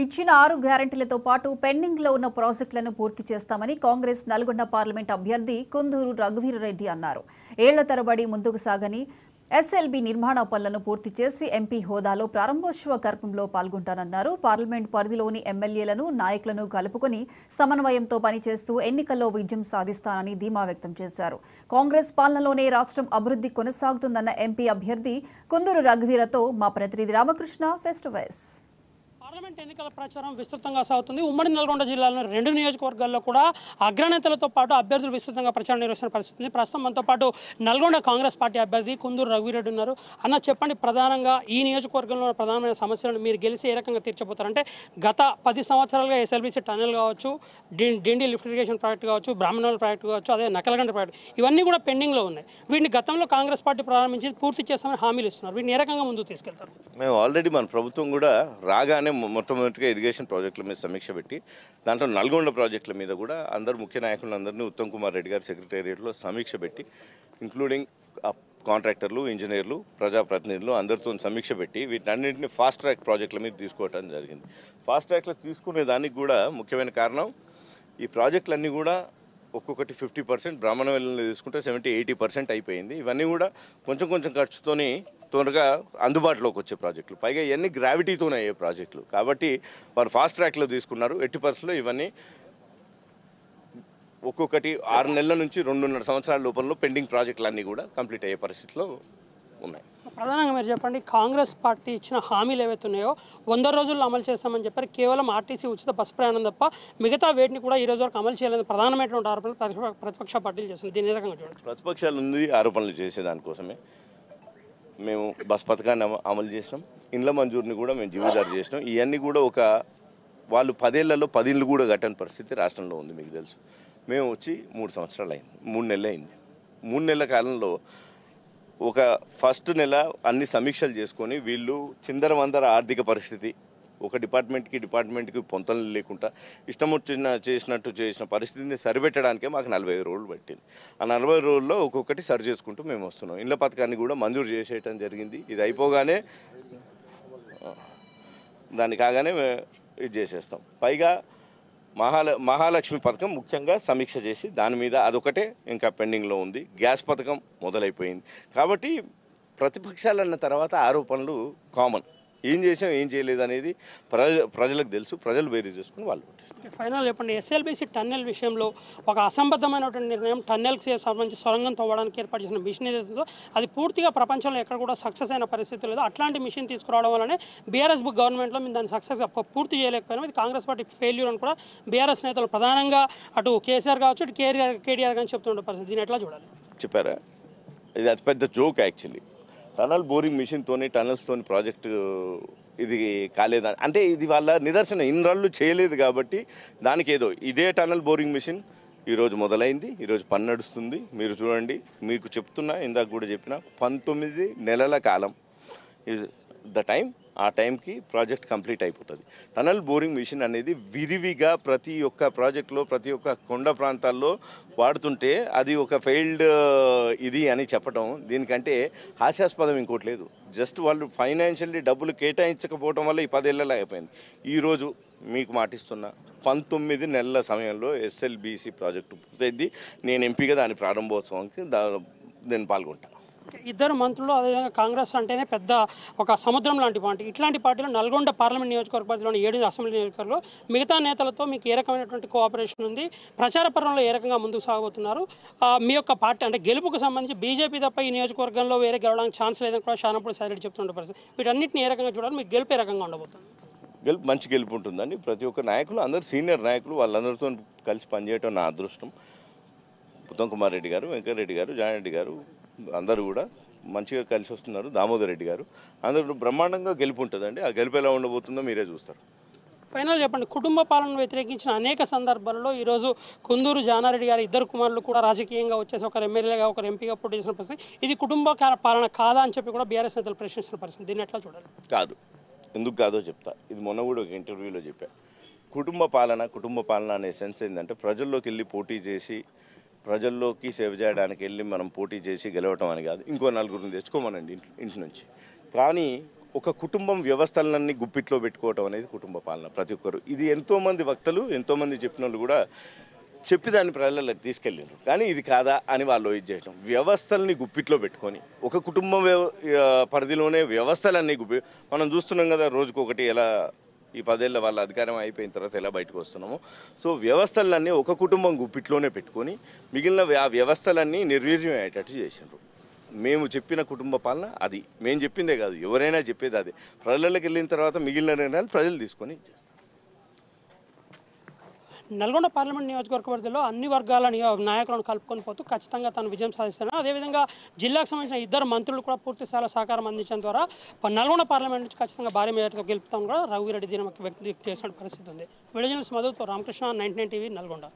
ఇచ్చిన 6 గ్యారెంటీలతో పాటు పెండింగ్లో ఉన్న ప్రాజెక్టులను పూర్తి చేస్తామని కాంగ్రెస్ నల్గొండ పార్లమెంట్ అభ్యర్థి కుందూరు రఘువీరారెడ్డి అన్నారు. ఏళ్ల తరబడి ముందుకు సాగని ఎస్ఎల్బీ నిర్మాణ పనులను పూర్తి చేసి ఎంపీ హోదాలో ప్రారంభోత్సవ కార్యక్రమంలో పాల్గొంటానన్నారు. పార్లమెంట్ పరిధిలోని ఎమ్మెల్యేలను, నాయకులను కలుపుకొని సమన్వయంతో పనిచేస్తూ ఎన్నికల్లో విజయం సాధిస్తానని ధీమా వ్యక్తం చేశారు. కాంగ్రెస్ పాలనలోనే రాష్ట్రం అభివృద్ధి కొనసాగుతుందన్న ఎంపీ అభ్యర్థి కుందూరు రఘువీరతో మా ప్రతినిధి Ramakrishna face to face. Parliament ఎన్నికల ప్రచారం విస్తృతంగా సాగుతుంది. ఉమ్మడి నల్గొండ జిల్లాలోని 2 నియోజకవర్గాల్లో కూడా అగ్రనేతలతో పాటు అభ్యర్థులు విస్తృతంగా ప్రచారం నిర్వహిస్తున్న పరిస్థితి. ప్రస్తుతం మనతో పాటు నల్గొండ కాంగ్రెస్ పార్టీ అభ్యర్థి కుందూరు రఘువీరారెడ్డి ఉన్నారు. అన్న, చెప్పండి, ప్రధానంగా ఈ నియోజకవర్గంలో ప్రధానమైన సమస్యలను మీరు గెలిచి ఏ రకంగా తీర్చబోతారంటే, గత 10 సంవత్సరాలుగా ఎస్ఎల్బీసీ టన్నెల్ కావచ్చు, డిండి లిఫ్ట్ ఇరిగేషన్ ప్రాజెక్ట్ కావచ్చు, బ్రాహ్మణుల ప్రాజెక్ట్ కావచ్చు, అదే నకలగండ ప్రాజెక్ట్, ఇవన్నీ కూడా పెండింగ్లో ఉన్నాయి. వీటిని గతంలో కాంగ్రెస్ పార్టీ ప్రారంభించి పూర్తి చేస్తామని హామీలు ఇస్తున్నారు. వీటిని ఏ రకంగా ముందుకు తీసుకెళ్తారు? మేము ఆల్రెడీ మన ప్రభుత్వం కూడా రాగానే మొట్టమొదటిగా ఇరిగేషన్ ప్రాజెక్టుల మీద సమీక్ష పెట్టి దాంట్లో నల్గొండ ప్రాజెక్టుల మీద కూడా అందరు ముఖ్య నాయకులందరినీ ఉత్తమ్ కుమార్ రెడ్డి గారి సెక్రటేరియట్లో సమీక్ష పెట్టి ఇంక్లూడింగ్ కాంట్రాక్టర్లు, ఇంజనీర్లు, ప్రజాప్రతినిధులు అందరితో సమీక్ష పెట్టి వీటన్నింటినీ ఫాస్ట్ ట్రాక్ ప్రాజెక్టుల మీద తీసుకోవడం జరిగింది. ఫాస్ట్ ట్రాక్లో తీసుకునే దానికి కూడా ముఖ్యమైన కారణం ఈ ప్రాజెక్టులన్నీ కూడా ఒక్కొక్కటి 50%, బ్రాహ్మణ వెల్లుల్ని తీసుకుంటే 70-80% అయిపోయింది. ఇవన్నీ కూడా కొంచెం కొంచెం ఖర్చుతోని తొందరగా అందుబాటులోకి వచ్చే ప్రాజెక్టులు, పైగా ఇవన్నీ గ్రావిటీతోనే అయ్యే ప్రాజెక్టులు కాబట్టి వారు ఫాస్ట్ ట్రాక్లో తీసుకున్నారు. ఎట్టి పరిస్థితుల్లో ఇవన్నీ ఒక్కొక్కటి 6 నెలల నుంచి 2.5 సంవత్సరాల లోపల పెండింగ్ ప్రాజెక్టులు అన్నీ కూడా కంప్లీట్ అయ్యే పరిస్థితిలో ఉన్నాయి. ప్రధానంగా మీరు చెప్పండి, కాంగ్రెస్ పార్టీ ఇచ్చిన హామీలు ఏవైతే ఉన్నాయో 100 రోజుల్లో అమలు చేస్తామని చెప్పారు. కేవలం ఆర్టీసీ ఉచిత బస్సు ప్రయాణం తప్ప మిగతా వేటిని కూడా ఈ రోజు వరకు అమలు చేయలేని ప్రధానమైనటువంటి ఆరోపణలు ప్రతిపక్ష పార్టీలు చేస్తుంది. దీని ఏ రకంగా చూడండి? ప్రతిపక్షాలు ఉంది ఆరోపణలు చేసేదానికోసమే మేము బస్ పథకాన్ని అమలు చేసినాం, ఇండ్ల మంజూరుని కూడా మేము జీవోదారు చేసినాం. ఇవన్నీ కూడా వాళ్ళు 10 ఏళ్లలో 10 ఇళ్ళు కూడా కట్టని పరిస్థితి రాష్ట్రంలో ఉంది. మీకు తెలుసు, మేము వచ్చి 3 సంవత్సరాలు అయింది, 3 నెలలు అయింది. 3 నెలల కాలంలో ఒక ఫస్ట్ నెల అన్ని సమీక్షలు చేసుకొని వీళ్ళు చిందరవందర ఆర్థిక పరిస్థితి, ఒక డిపార్ట్మెంట్కి పొంతలు లేకుండా ఇష్టం వచ్చిన చేసిన పరిస్థితిని సరిపెట్టడానికే మాకు 45 రోజులు పట్టింది. ఆ 40 రోజుల్లో ఒక్కొక్కటి సరి చేసుకుంటూ మేము వస్తున్నాం. ఇళ్ల పథకాన్ని కూడా మంజూరు చేసేయటం జరిగింది. ఇది అయిపోగానే దాన్ని కాగానే ఇది చేసేస్తాం. పైగా మహాలక్ష్మి పథకం ముఖ్యంగా సమీక్ష చేసి దాని మీద అదొకటే ఇంకా పెండింగ్లో ఉంది. గ్యాస్ పథకం మొదలైపోయింది. కాబట్టి ప్రతిపక్షాలన్న తర్వాత ఆరోపణలు కామన్. ఏం చేసాం, ఏం చేయలేదు అనేది ప్రజలకు తెలుసు. ప్రజలు వేరే చేసుకుని వాళ్ళు పట్టిస్తారు. ఫైనల్ చెప్పండి, ఎస్ఎల్బీసీ టన్నెల్ విషయంలో ఒక అసంబద్ధమైనటువంటి నిర్ణయం, టన్నెల్కి సంబంధించి సొరంగం తవ్వడానికి ఏర్పాటు చేసిన మిషన్ ఏదైతుందో అది పూర్తిగా ప్రపంచంలో ఎక్కడ కూడా సక్సెస్ అయిన పరిస్థితి లేదు. అట్లాంటి మిషన్ తీసుకురావడం వల్లనే బీఆర్ఎస్ గవర్నమెంట్లో మేము దాన్ని సక్సెస్గా పూర్తి చేయలేకపోయినాం. ఇది కాంగ్రెస్ పార్టీ ఫెయిల్యూర్ అని కూడా బీఆర్ఎస్ నేతలు ప్రధానంగా అటు కేసీఆర్ కావచ్చు, ఇటు కేటీఆర్ కానీ చెప్తుండే పరిస్థితి. దీన్ని ఎట్లా చూడాలి? చెప్పారా, ఇది అతిపెద్ద జోక్ యాక్చువల్లీ. టనల్ బోరింగ్ మిషన్తోని టనల్స్తోని ప్రాజెక్టు ఇది కాలేదా అంటే ఇది వాళ్ళ నిదర్శనం. ఇన్రాళ్ళు చేయలేదు కాబట్టి దానికి ఏదో ఇదే టనల్ బోరింగ్ మిషన్ ఈరోజు మొదలైంది, ఈరోజు పని నడుస్తుంది. మీరు చూడండి, మీకు చెప్తున్నా, ఇందాక కూడా చెప్పిన 19 నెలల కాలం ఈజ్ ద టైం. ఆ టైంకి ప్రాజెక్ట్ కంప్లీట్ అయిపోతుంది. టనల్ బోరింగ్ మిషన్ అనేది విరివిగా ప్రతి ఒక్క ప్రాజెక్టులో, ప్రతి ఒక్క కొండ ప్రాంతాల్లో వాడుతుంటే అది ఒక ఫెయిల్డ్ ఇది అని చెప్పడం దీనికంటే హాస్యాస్పదం ఇంకోటి లేదు. జస్ట్ వాళ్ళు ఫైనాన్షియల్లీ డబ్బులు కేటాయించకపోవడం వల్ల ఈ 10 ఏళ్ళలో అయిపోయింది. ఈరోజు మీకు మాటిస్తున్న 19 నెలల సమయంలో ఎస్ఎల్బీసీ ప్రాజెక్టు పూర్తయింది. నేను ఎంపీగా దాని ప్రారంభోత్సవానికి నేను పాల్గొంటాను. ఇద్దరు మంత్రులు, అదేవిధంగా కాంగ్రెస్ అంటేనే పెద్ద ఒక సముద్రం లాంటి పార్టీ. ఇట్లాంటి పార్టీలో నల్గొండ పార్లమెంట్ నియోజకవర్గ పరిధిలోని 7 అసెంబ్లీ నియోజకవర్గంలో మిగతా నేతలతో మీకు ఏ రకమైనటువంటి కోఆపరేషన్ ఉంది? ప్రచార పర్వంలో ఏ రకంగా ముందుకు సాగబోతున్నారు? మీ యొక్క పార్టీ అంటే గెలుపుకు సంబంధించి బీజేపీ తప్ప ఈ నియోజకవర్గంలో వేరే గెలవడానికి ఛాన్స్ లేదని కూడా షానప్పుడు సైలెంట్ చెప్తుండే పరిస్థితి. వీటన్నిటిని ఏ రకంగా చూడాలి? మీకు గెలుపు ఏ రకంగా ఉండబోతుంది? మంచి గెలుపు ఉంటుందండి. ప్రతి ఒక్క నాయకులు, అందరు సీనియర్ నాయకులు, వాళ్ళందరితో కలిసి పనిచేయడం నా అదృష్టం. ఉత్తమ్ కుమార్ రెడ్డి గారు, వెంకటరెడ్డి గారు, జానరెడ్డి గారు అందరూ కూడా మంచిగా కలిసి వస్తున్నారు. దామోదర్ రెడ్డి గారు, అందరూ బ్రహ్మాండంగా గెలుపు ఉంటుందండి. ఆ గెలుపు ఎలా ఉండబోతుందో మీరే చూస్తారు. ఫైనల్ చెప్పండి, కుటుంబ పాలనను వ్యతిరేకించిన అనేక సందర్భాల్లో ఈరోజు కుందూరు జానారెడ్డి గారి ఇద్దరు కుమారులు కూడా రాజకీయంగా వచ్చేసి ఒకరు ఎమ్మెల్యేగా, ఒకరు ఎంపీగా పోటీ చేసిన పరిస్థితి. ఇది కుటుంబ పాలన కాదా అని చెప్పి కూడా బీఆర్ఎస్ నేతలు ప్రశ్నిస్తున్న పరిస్థితి. దీన్ని ఎట్లా చూడాలి? కాదు, ఎందుకు కాదో చెప్తా. ఇది మొన్న కూడా ఒక ఇంటర్వ్యూలో చెప్పా. కుటుంబ పాలన అనే సెన్స్ ఏంటంటే ప్రజల్లోకి వెళ్ళి పోటీ చేసి ప్రజల్లోకి సేవ చేయడానికి వెళ్ళి మనం పోటీ చేసి గెలవటం అని కాదు. ఇంకో 4 తెచ్చుకోమనండి ఇంటి నుంచి. కానీ ఒక కుటుంబం వ్యవస్థలన్నీ గుప్పిట్లో పెట్టుకోవటం అనేది కుటుంబ పాలన. ప్రతి ఒక్కరు ఇది ఎంతోమంది వక్తలు ఎంతోమంది చెప్పిన వాళ్ళు కూడా చెప్పి దాన్ని ప్రజలకు తీసుకెళ్ళారు. కానీ ఇది కాదా అని వాళ్ళు ఇది చేయటం, వ్యవస్థల్ని గుప్పిట్లో పెట్టుకొని ఒక కుటుంబం పరిధిలోనే వ్యవస్థలన్నీ మనం చూస్తున్నాం కదా, రోజుకొకటి ఎలా ఈ 10 ఏళ్ళ వాళ్ళ అధికారం అయిపోయిన తర్వాత ఎలా బయటకు వస్తున్నామో. సో వ్యవస్థలన్నీ ఒక కుటుంబం గుప్పిట్లోనే పెట్టుకొని మిగిలిన ఆ వ్యవస్థలన్నీ నిర్వీర్యం అయ్యేటట్టు చేసినారు. మేము చెప్పిన కుటుంబ పాలన అది, మేము చెప్పిందే కాదు, ఎవరైనా చెప్పేది అదే. ప్రజలకు వెళ్ళిన తర్వాత మిగిలిన నిర్ణయాలు ప్రజలు తీసుకొని చేస్తారు. నల్గొండ పార్లమెంట్ నియోజకవర్గ పరిధిలో అన్ని వర్గాల నాయకులను కలుపుకొని పోతూ ఖచ్చితంగా తను విజయం సాధిస్తాను. అదేవిధంగా జిల్లాకు సంబంధించిన 2 మంత్రులు కూడా పూర్తి స్థాయిలో సహకారం అందించడం ద్వారా నల్గొండ పార్లమెంట్ నుంచి ఖచ్చితంగా భారీ మెజార్టీతో గెలుపుతాం కూడా రఘువీరెడ్డి దీని వ్యక్తి చేసిన పరిస్థితి ఉంది. వీడియో జర్నలిస్ట్ మధుతో రామకృష్ణ, 99 టీవీ, నల్గొండ.